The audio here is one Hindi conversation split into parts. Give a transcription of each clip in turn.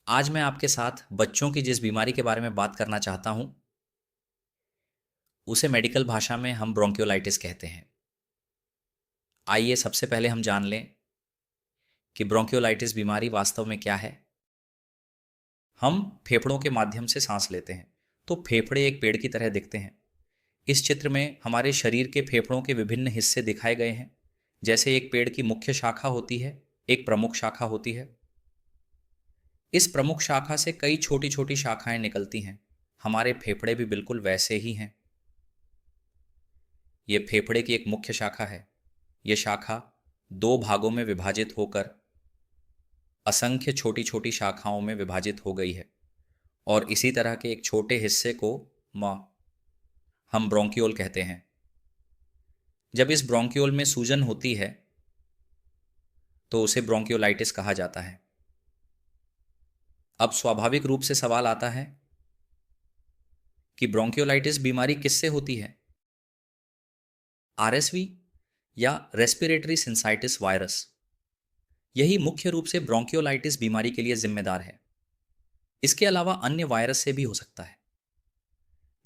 आज मैं आपके साथ बच्चों की जिस बीमारी के बारे में बात करना चाहता हूं, उसे मेडिकल भाषा में हम ब्रोंकियोलाइटिस कहते हैं। आइए सबसे पहले हम जान लें कि ब्रोंकियोलाइटिस बीमारी वास्तव में क्या है। हम फेफड़ों के माध्यम से सांस लेते हैं, तो फेफड़े एक पेड़ की तरह दिखते हैं। इस चित्र में हमारे शरीर के फेफड़ों के विभिन्न हिस्से दिखाए गए हैं। जैसे एक पेड़ की मुख्य शाखा होती है, एक प्रमुख शाखा होती है। इस प्रमुख शाखा से कई छोटी छोटी शाखाएं निकलती हैं। हमारे फेफड़े भी बिल्कुल वैसे ही हैं। ये फेफड़े की एक मुख्य शाखा है। ये शाखा दो भागों में विभाजित होकर असंख्य छोटी छोटी शाखाओं में विभाजित हो गई है, और इसी तरह के एक छोटे हिस्से को हम ब्रोंकियोल कहते हैं। जब इस ब्रोंकियोल में सूजन होती है तो उसे ब्रोंकियोलाइटिस कहा जाता है। अब स्वाभाविक रूप से सवाल आता है कि ब्रोंकियोलाइटिस बीमारी किससे होती है? आरएसवी या रेस्पिरेटरी सिंसाइटिस वायरस, यही मुख्य रूप से ब्रोंकियोलाइटिस बीमारी के लिए जिम्मेदार है। इसके अलावा अन्य वायरस से भी हो सकता है,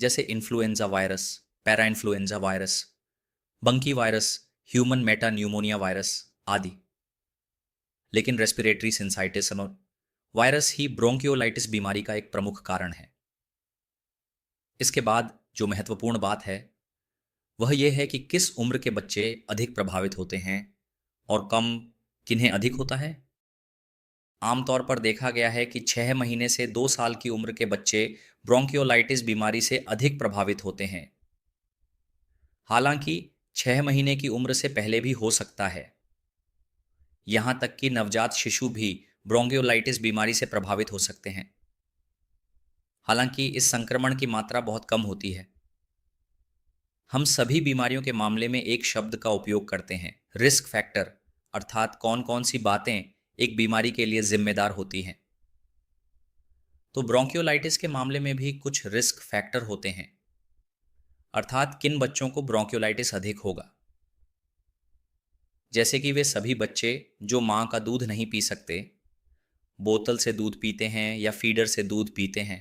जैसे influenza virus, parainfluenza virus, बंकी virus, human meta pneumonia virus आदि। लेकिन रेस्पिरेटरी सिंसाइटिस वायरस ही ब्रोंकियोलाइटिस बीमारी का एक प्रमुख कारण है। इसके बाद जो महत्वपूर्ण बात है वह यह है कि किस उम्र के बच्चे अधिक प्रभावित होते हैं और कम किन्हें अधिक होता है। आमतौर पर देखा गया है कि 6 महीने से 2 साल की उम्र के बच्चे ब्रोंकियोलाइटिस बीमारी से अधिक प्रभावित होते हैं। हालांकि 6 महीने की उम्र से पहले भी हो सकता है। यहां तक कि नवजात शिशु भी ब्रोंकियोलाइटिस बीमारी से प्रभावित हो सकते हैं। हालांकि इस संक्रमण की मात्रा बहुत कम होती है। हम सभी बीमारियों के मामले में एक शब्द का उपयोग करते हैं, रिस्क फैक्टर, अर्थात कौन कौन सी बातें एक बीमारी के लिए जिम्मेदार होती हैं। तो ब्रोंकियोलाइटिस के मामले में भी कुछ रिस्क फैक्टर होते हैं, अर्थात किन बच्चों को ब्रोंकियोलाइटिस अधिक होगा। जैसे कि वे सभी बच्चे जो मां का दूध नहीं पी सकते, बोतल से दूध पीते हैं या फीडर से दूध पीते हैं,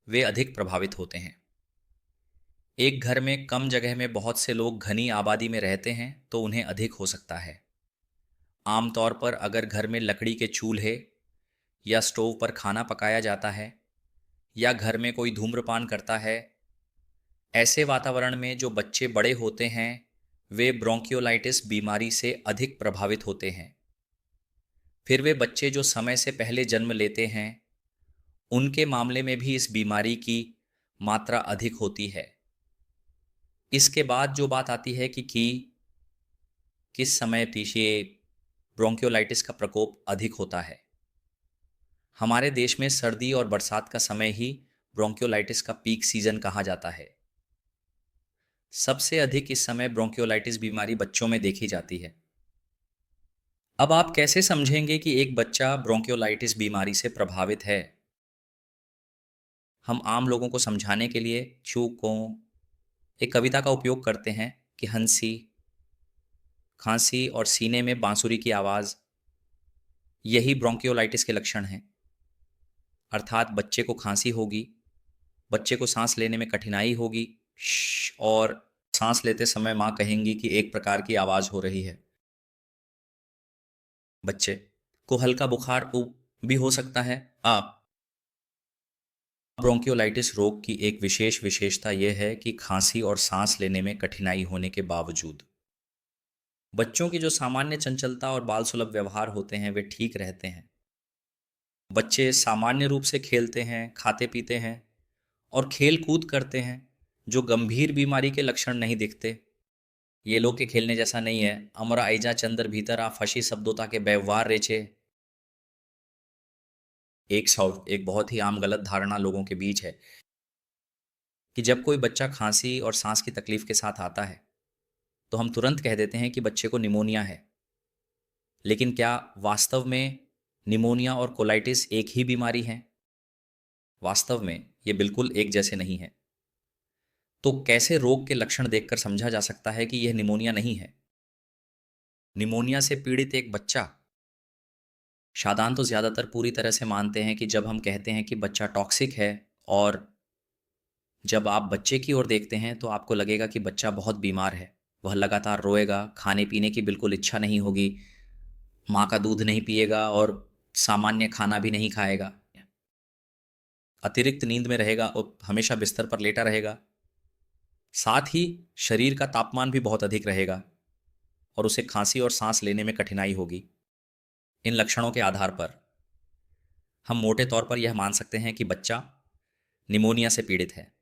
वे अधिक प्रभावित होते हैं। एक घर में कम जगह में बहुत से लोग घनी आबादी में रहते हैं तो उन्हें अधिक हो सकता है। आमतौर पर अगर घर में लकड़ी के चूल्हे या स्टोव पर खाना पकाया जाता है, या घर में कोई धूम्रपान करता है, ऐसे वातावरण में जो बच्चे बड़े होते हैं वे ब्रोंकियोलाइटिस बीमारी से अधिक प्रभावित होते हैं। फिर वे बच्चे जो समय से पहले जन्म लेते हैं, उनके मामले में भी इस बीमारी की मात्रा अधिक होती है। इसके बाद जो बात आती है कि किस समय पीछे ब्रोंकियोलाइटिस का प्रकोप अधिक होता है। हमारे देश में सर्दी और बरसात का समय ही ब्रोंकियोलाइटिस का पीक सीजन कहा जाता है। सबसे अधिक इस समय ब्रोंकियोलाइटिस बीमारी बच्चों में देखी जाती है। अब आप कैसे समझेंगे कि एक बच्चा ब्रोंकियोलाइटिस बीमारी से प्रभावित है? हम आम लोगों को समझाने के लिए चूकों एक कविता का उपयोग करते हैं कि हंसी, खांसी और सीने में बांसुरी की आवाज़, यही ब्रोंकियोलाइटिस के लक्षण हैं। अर्थात बच्चे को खांसी होगी, बच्चे को सांस लेने में कठिनाई होगी, और सांस लेते समय माँ कहेंगी कि एक प्रकार की आवाज़ हो रही है। बच्चे को हल्का बुखार भी हो सकता है। आप ब्रोंकियोलाइटिस रोग की एक विशेष विशेषता यह है कि खांसी और सांस लेने में कठिनाई होने के बावजूद बच्चों की जो सामान्य चंचलता और बाल सुलभ व्यवहार होते हैं वे ठीक रहते हैं। बच्चे सामान्य रूप से खेलते हैं, खाते पीते हैं और खेल कूद करते हैं, जो गंभीर बीमारी के लक्षण नहीं दिखते। ये लोग के खेलने जैसा नहीं है। अमरा आइजा चंद्र भीतर आ फशी शब्दों के व्यवहार रेचे, एक बहुत ही आम गलत धारणा लोगों के बीच है कि जब कोई बच्चा खांसी और सांस की तकलीफ के साथ आता है तो हम तुरंत कह देते हैं कि बच्चे को निमोनिया है। लेकिन क्या वास्तव में निमोनिया और कोलाइटिस एक ही बीमारी है? वास्तव में ये बिल्कुल एक जैसे नहीं है। तो कैसे रोग के लक्षण देखकर समझा जा सकता है कि यह निमोनिया नहीं है? निमोनिया से पीड़ित एक बच्चा शादान तो ज़्यादातर पूरी तरह से मानते हैं कि जब हम कहते हैं कि बच्चा टॉक्सिक है, और जब आप बच्चे की ओर देखते हैं तो आपको लगेगा कि बच्चा बहुत बीमार है। वह लगातार रोएगा, खाने पीने की बिल्कुल इच्छा नहीं होगी, माँ का दूध नहीं पिएगा और सामान्य खाना भी नहीं खाएगा, अतिरिक्त नींद में रहेगा और हमेशा बिस्तर पर लेटा रहेगा। साथ ही शरीर का तापमान भी बहुत अधिक रहेगा और उसे खांसी और सांस लेने में कठिनाई होगी। इन लक्षणों के आधार पर हम मोटे तौर पर यह मान सकते हैं कि बच्चा निमोनिया से पीड़ित है।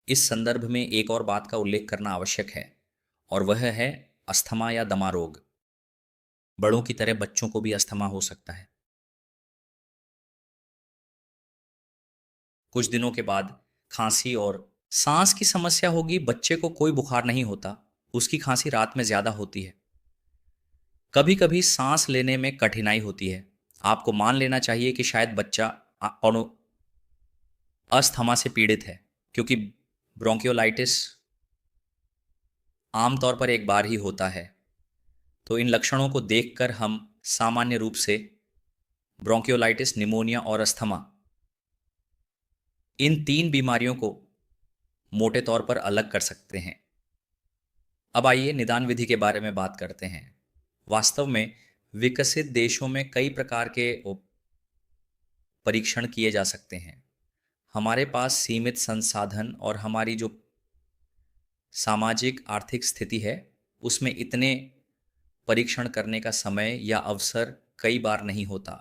इस संदर्भ में एक और बात का उल्लेख करना आवश्यक है, और वह है अस्थमा या दमा रोग। बड़ों की तरह बच्चों को भी अस्थमा हो सकता है। कुछ दिनों के बाद खांसी और सांस की समस्या होगी। बच्चे को कोई बुखार नहीं होता, उसकी खांसी रात में ज्यादा होती है। कभी कभी सांस लेने में कठिनाई होती है। आपको मान लेना चाहिए कि शायद बच्चा अस्थमा से पीड़ित है, क्योंकि ब्रोंकियोलाइटिस आमतौर पर एक बार ही होता है। तो इन लक्षणों को देखकर हम सामान्य रूप से ब्रोंकियोलाइटिस, निमोनिया और अस्थमा, इन तीन बीमारियों को मोटे तौर पर अलग कर सकते हैं। अब आइए निदान विधि के बारे में बात करते हैं। वास्तव में विकसित देशों में कई प्रकार के परीक्षण किए जा सकते हैं। हमारे पास सीमित संसाधन और हमारी जो सामाजिक आर्थिक स्थिति है, उसमें इतने परीक्षण करने का समय या अवसर कई बार नहीं होता।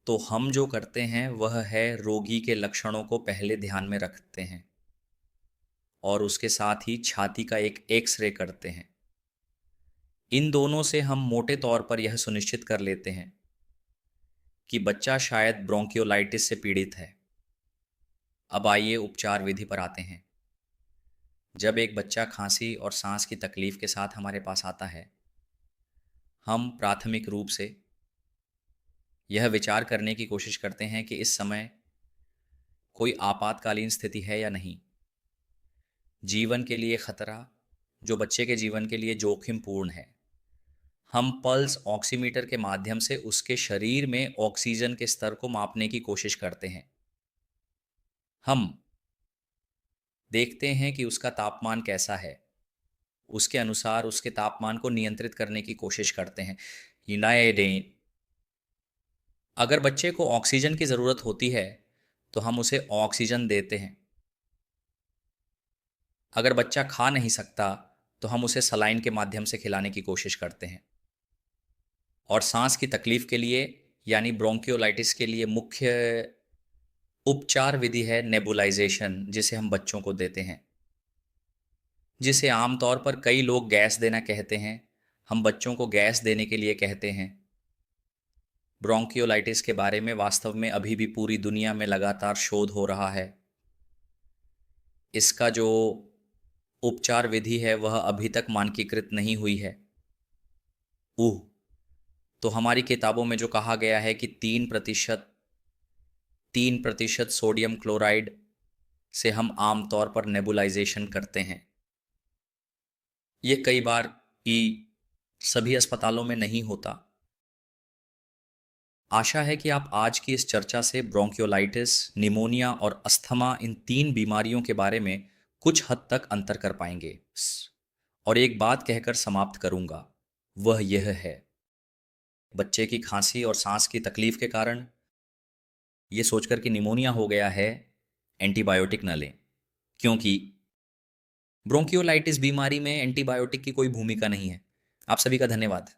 तो हम जो करते हैं वह है रोगी के लक्षणों को पहले ध्यान में रखते हैं और उसके साथ ही छाती का एक एक्सरे करते हैं। इन दोनों से हम मोटे तौर पर यह सुनिश्चित कर लेते हैं कि बच्चा शायद ब्रोंकियोलाइटिस से पीड़ित है। अब आइए उपचार विधि पर आते हैं। जब एक बच्चा खांसी और सांस की तकलीफ के साथ हमारे पास आता है, हम प्राथमिक रूप से यह विचार करने की कोशिश करते हैं कि इस समय कोई आपातकालीन स्थिति है या नहीं। जीवन के लिए खतरा, जो बच्चे के जीवन के लिए जोखिमपूर्ण है। हम पल्स ऑक्सीमीटर के माध्यम से उसके शरीर में ऑक्सीजन के स्तर को मापने की कोशिश करते हैं। हम देखते हैं कि उसका तापमान कैसा है, उसके अनुसार उसके तापमान को नियंत्रित करने की कोशिश करते हैं। यूनाइडेन, अगर बच्चे को ऑक्सीजन की ज़रूरत होती है तो हम उसे ऑक्सीजन देते हैं। अगर बच्चा खा नहीं सकता तो हम उसे सलाइन के माध्यम से खिलाने की कोशिश करते हैं। और सांस की तकलीफ के लिए यानी ब्रोंकियोलाइटिस के लिए मुख्य उपचार विधि है नेबुलाइजेशन, जिसे हम बच्चों को देते हैं, जिसे आमतौर पर कई लोग गैस देना कहते हैं। हम बच्चों को गैस देने के लिए कहते हैं। ब्रोंकियोलाइटिस के बारे में वास्तव में अभी भी पूरी दुनिया में लगातार शोध हो रहा है। इसका जो उपचार विधि है वह अभी तक मानकीकृत नहीं हुई है। तो हमारी किताबों में जो कहा गया है कि 3% सोडियम क्लोराइड से हम आमतौर पर नेबुलाइजेशन करते हैं। ये कई बार ई सभी अस्पतालों में नहीं होता। आशा है कि आप आज की इस चर्चा से ब्रोंकियोलाइटिस, निमोनिया और अस्थमा, इन तीन बीमारियों के बारे में कुछ हद तक अंतर कर पाएंगे। और एक बात कहकर समाप्त करूंगा, वह यह है, बच्चे की खांसी और सांस की तकलीफ के कारण ये सोचकर कि निमोनिया हो गया है, एंटीबायोटिक न लें, क्योंकि ब्रोंकियोलाइटिस बीमारी में एंटीबायोटिक की कोई भूमिका नहीं है। आप सभी का धन्यवाद।